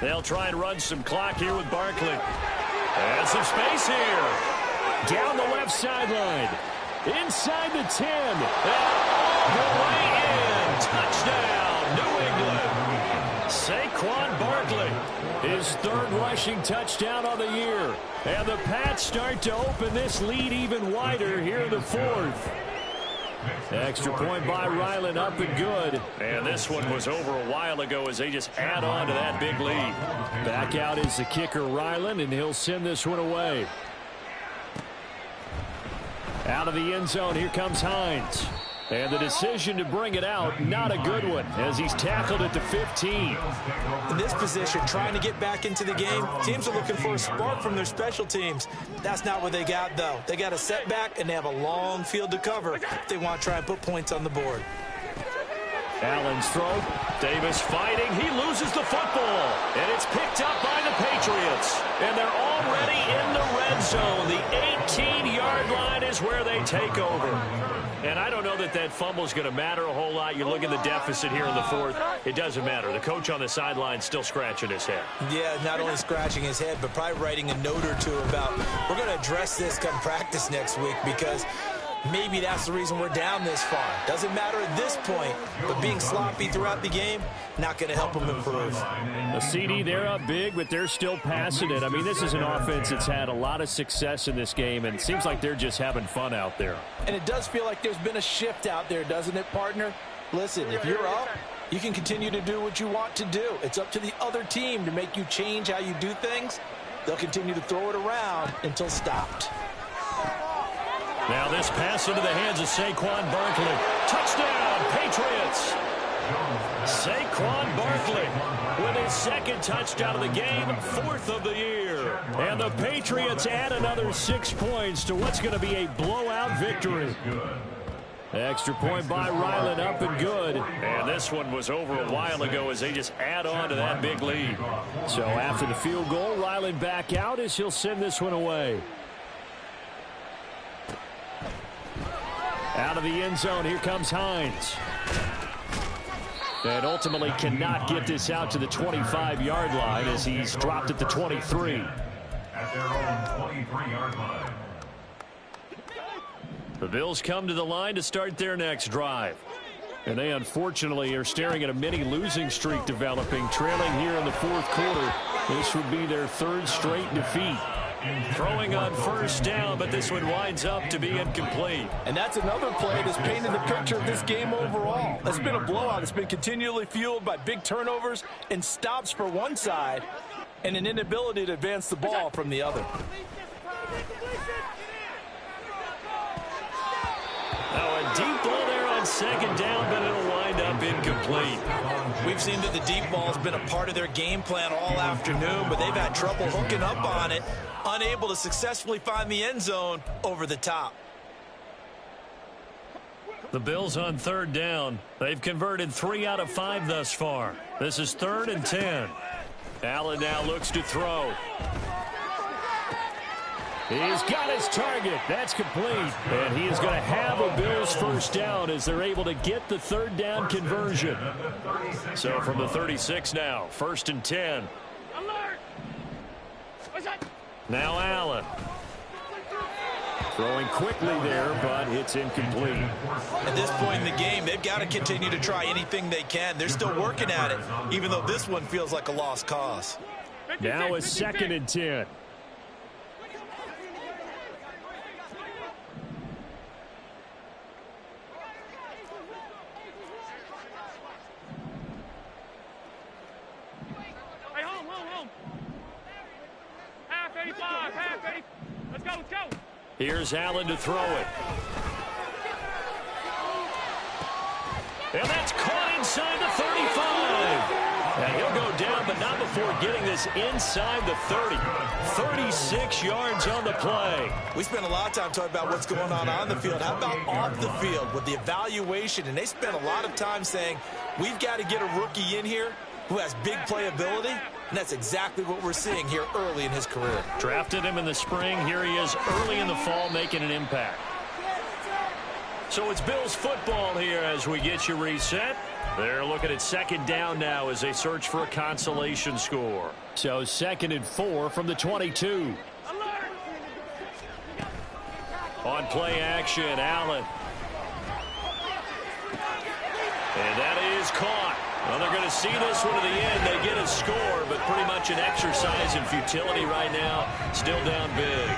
They'll try and run some clock here with Barkley. And some space here. Down the left sideline. Inside the 10. And all the way in. Touchdown, New England. Saquon Barkley. His 3rd rushing touchdown on the year. And the Pats start to open this lead even wider here in the 4th. Extra point by Ryland, up and good. And this one was over a while ago as they just add on to that big lead. Back out is the kicker, Ryland, and he'll send this one away. Out of the end zone, here comes Hines. And the decision to bring it out, not a good one, as he's tackled at the 15. In this position, trying to get back into the game, teams are looking for a spark from their special teams. That's not what they got, though. They got a setback, and they have a long field to cover if they want to try and put points on the board. Allen's throw. Davis fighting. He loses the football. And it's picked up by the Patriots. And they're already in the red zone. The 18-yard line is where they take over. And I don't know that that fumble is going to matter a whole lot. You look at the deficit here in the 4th. It doesn't matter. The coach on the sideline still scratching his head. Yeah, not only scratching his head, but probably writing a note or two about we're going to address this come practice next week because Maybe that's the reason we're down this far. Doesn't matter at this point, but being sloppy throughout the game, not going to help them improve. The CD, they're up big, but they're still passing it. I mean, this is an offense that's had a lot of success in this game, and it seems like they're just having fun out there. And it does feel like there's been a shift out there, doesn't it, partner? Listen, if you're up, you can continue to do what you want to do. It's up to the other team to make you change how you do things. They'll continue to throw it around until stopped. Now this pass into the hands of Saquon Barkley. Touchdown, Patriots! Saquon Barkley with his second touchdown of the game, 4th of the year. And the Patriots add another 6 points to what's going to be a blowout victory. Extra point by Ryland, up and good. And this one was over a while ago as they just add on to that big lead. So after the field goal, Ryland back out as he'll send this one away. Out of the end zone, here comes Hines. And ultimately cannot get this out to the 25-yard line as he's dropped at the 23. At their own 23-yard line. The Bills come to the line to start their next drive. And they unfortunately are staring at a mini losing streak developing, trailing here in the 4th quarter. This would be their 3rd straight defeat. Throwing on first down, but this one winds up to be incomplete. And that's another play that's painted the picture of this game overall. It's been a blowout. It's been continually fueled by big turnovers and stops for one side and an inability to advance the ball from the other. Now a deep ball there on second down, but it'll wind up incomplete. We've seen that the deep ball has been a part of their game plan all afternoon, but they've had trouble hooking up on it, unable to successfully find the end zone over the top. The Bills on 3rd down. They've converted 3 out of 5 thus far. This is 3rd and 10. Allen now looks to throw. He's got his target. That's complete. And he is going to have a Bills first down as they're able to get the 3rd down conversion. So from the 36 now, 1st and 10. Now Allen. Throwing quickly there, but it's incomplete. At this point in the game, they've got to continue to try anything they can. They're still working at it, even though this one feels like a lost cause. Now a 2nd and 10. Here's Allen to throw it. And that's caught inside the 35. And he'll go down, but not before getting this inside the 30. 36 yards on the play. We spent a lot of time talking about what's going on the field. How about off the field with the evaluation? And they spent a lot of time saying, we've got to get a rookie in here who has big playability. And that's exactly what we're seeing here early in his career. Drafted him in the spring. Here he is early in the fall making an impact. So it's Bills football here as we get you reset. They're looking at 2nd down now as they search for a consolation score. So 2nd and 4 from the 22. On play action, Allen. And that is caught. Well, they're going to see this one to the end. They get a score, but pretty much an exercise in futility right now. Still down big.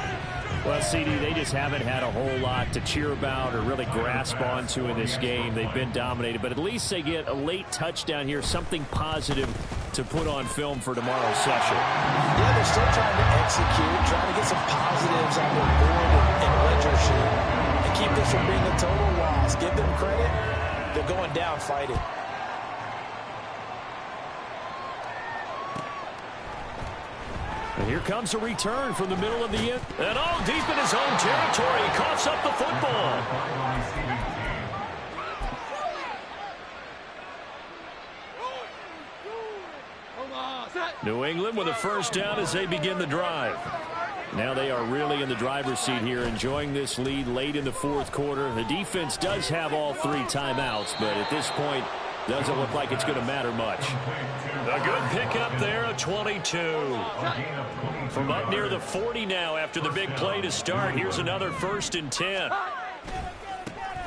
Well, CD, they just haven't had a whole lot to cheer about or really grasp onto in this game. They've been dominated, but at least they get a late touchdown here, something positive to put on film for tomorrow's session. Yeah, they're still trying to execute, trying to get some positives on their board and ledger sheet and keep this from being a total loss. Give them credit. They're going down fighting. And here comes a return from the middle of the end. And all deep in his own territory. He coughs up the football. New England with a first down as they begin the drive. Now they are really in the driver's seat here, enjoying this lead late in the 4th quarter. The defense does have all 3 timeouts, but at this point, doesn't look like it's going to matter much. A good pickup there, a 22. From up near the 40 now after the big play to start. Here's another 1st and 10.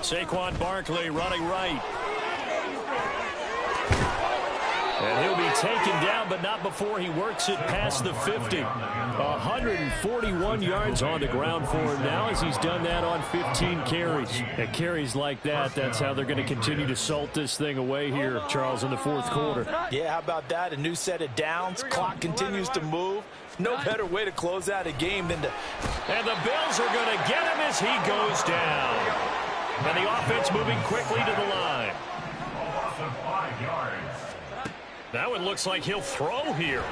Saquon Barkley running right. And he'll be taken down, but not before he works it past the 50. 141 yards on the ground for him now as he's done that on 15 carries. And carries like that, that's how they're going to continue to salt this thing away here, Charles, in the fourth quarter. Yeah, how about that? A new set of downs. Clock continues to move. No better way to close out a game than to... And the Bills are going to get him as he goes down. And the offense moving quickly to the line. Now it looks like he'll throw here.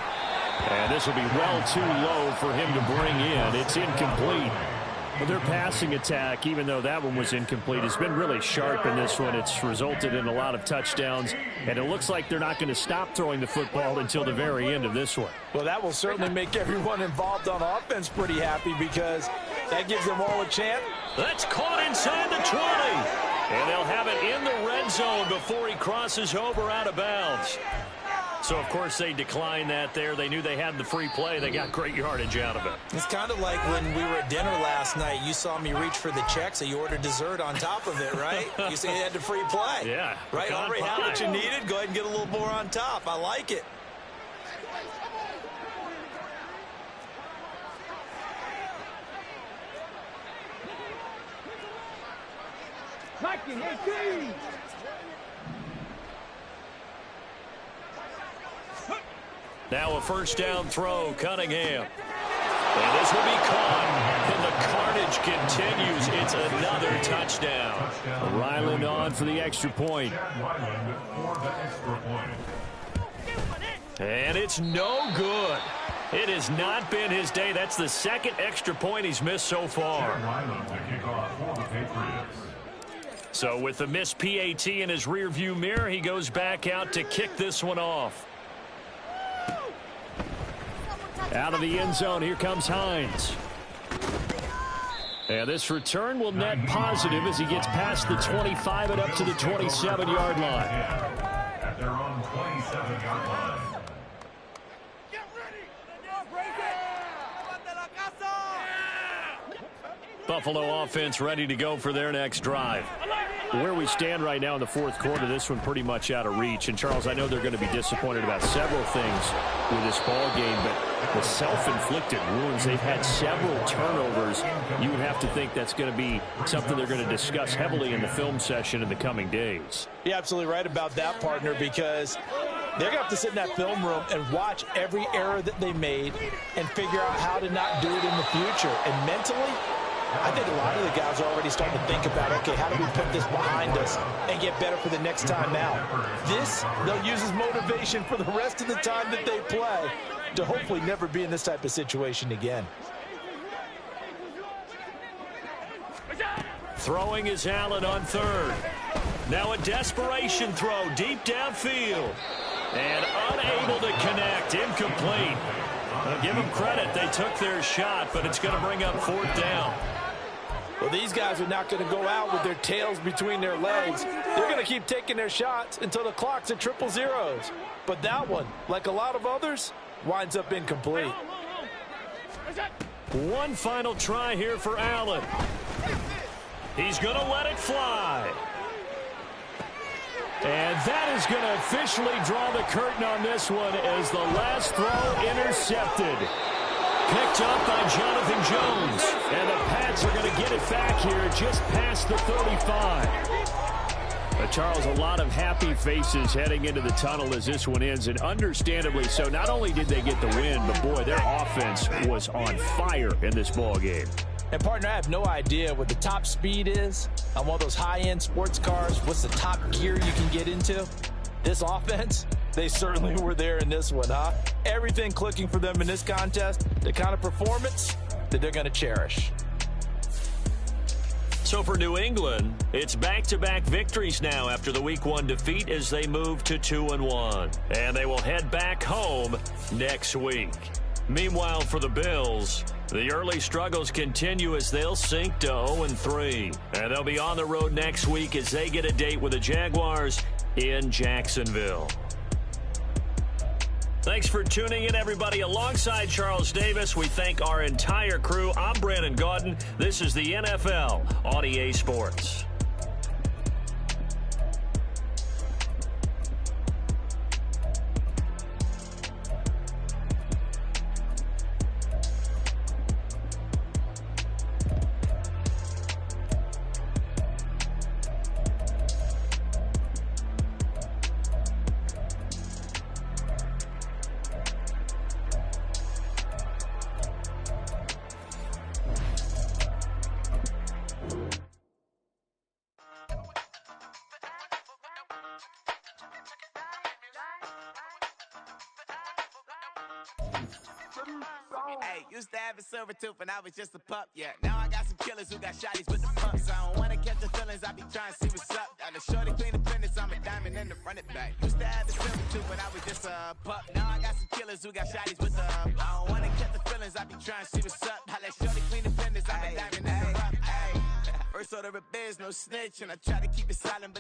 And this will be well too low for him to bring in. It's incomplete. But their passing attack, even though that one was incomplete, has been really sharp in this one. It's resulted in a lot of touchdowns. And it looks like they're not going to stop throwing the football until the very end of this one. Well, that will certainly make everyone involved on offense pretty happy because that gives them all a chance. That's caught inside the 20. And they'll have it in the red zone before he crosses over out of bounds. So, of course, they declined that there. They knew they had the free play. They got great yardage out of it. It's kind of like when we were at dinner last night. You saw me reach for the check, so you ordered dessert on top of it, right? You said you had the free play. Yeah. Right? Already had what you needed. Go ahead and get a little more on top. I like it. Mikey, hey, Now a first down throw, Cunningham. And this will be caught. And the carnage continues. It's another touchdown. Ryland on for the extra point. And it's no good. It has not been his day. That's the second extra point he's missed so far. So with the missed PAT in his rearview mirror, he goes back out to kick this one off. Out of the end zone, here comes Hines. And this return will net positive as he gets past the 25 and up to the 27-yard line. At their own 27-yard line. Buffalo offense ready to go for their next drive. Where we stand right now in the fourth quarter, this one pretty much out of reach. And, Charles, I know they're going to be disappointed about several things with this ball game, but the self-inflicted wounds, they've had several turnovers. You would have to think that's going to be something they're going to discuss heavily in the film session in the coming days. You're absolutely right about that, partner, because they're going to have to sit in that film room and watch every error that they made and figure out how to not do it in the future. And mentally, I think a lot of the guys are already starting to think about, okay, how do we put this behind us and get better for the next time out? This, they'll use as motivation for the rest of the time that they play to hopefully never be in this type of situation again. Throwing is Allen on third. Now a desperation throw deep downfield. And unable to connect. Incomplete. I'll give them credit. They took their shot, but it's going to bring up fourth down. Well, these guys are not going to go out with their tails between their legs. They're going to keep taking their shots until the clock's at 000. But that one, like a lot of others, winds up incomplete. One final try here for Allen. He's going to let it fly. And that is going to officially draw the curtain on this one as the last throw intercepted. Picked up by Jonathan Jones. And the Pats are going to get it back here just past the 35. But Charles, a lot of happy faces heading into the tunnel as this one ends, and understandably so. Not only did they get the win, but boy, their offense was on fire in this ball game. And, partner, I have no idea what the top speed is on one of those high-end sports cars. What's the top gear you can get into? This offense, they certainly were there in this one, huh? Everything clicking for them in this contest, the kind of performance that they're going to cherish. So for New England, it's back-to-back victories now after the Week 1 defeat as they move to 2-1. And they will head back home next week. Meanwhile, for the Bills, the early struggles continue as they'll sink to 0-3. And they'll be on the road next week as they get a date with the Jaguars in Jacksonville. Thanks for tuning in, everybody. Alongside Charles Davis, we thank our entire crew. I'm Brandon Gaudin. This is the NFL on EA Sports. Used to have a silver tooth when I was just a pup, yeah. Now I got some killers who got shotties with the pumps. I don't wanna catch the feelings, I be trying to see what's up. Got the shorty clean the fitness, I'm a diamond in the front and back. Used to have a silver tooth when I was just a pup. Now I got some killers who got shotties with the I don't wanna catch the feelings, I be trying to see what's up. I let shorty clean the fitness, I'm a diamond in the rough. First order of biz, no snitch, and I try to keep it silent, but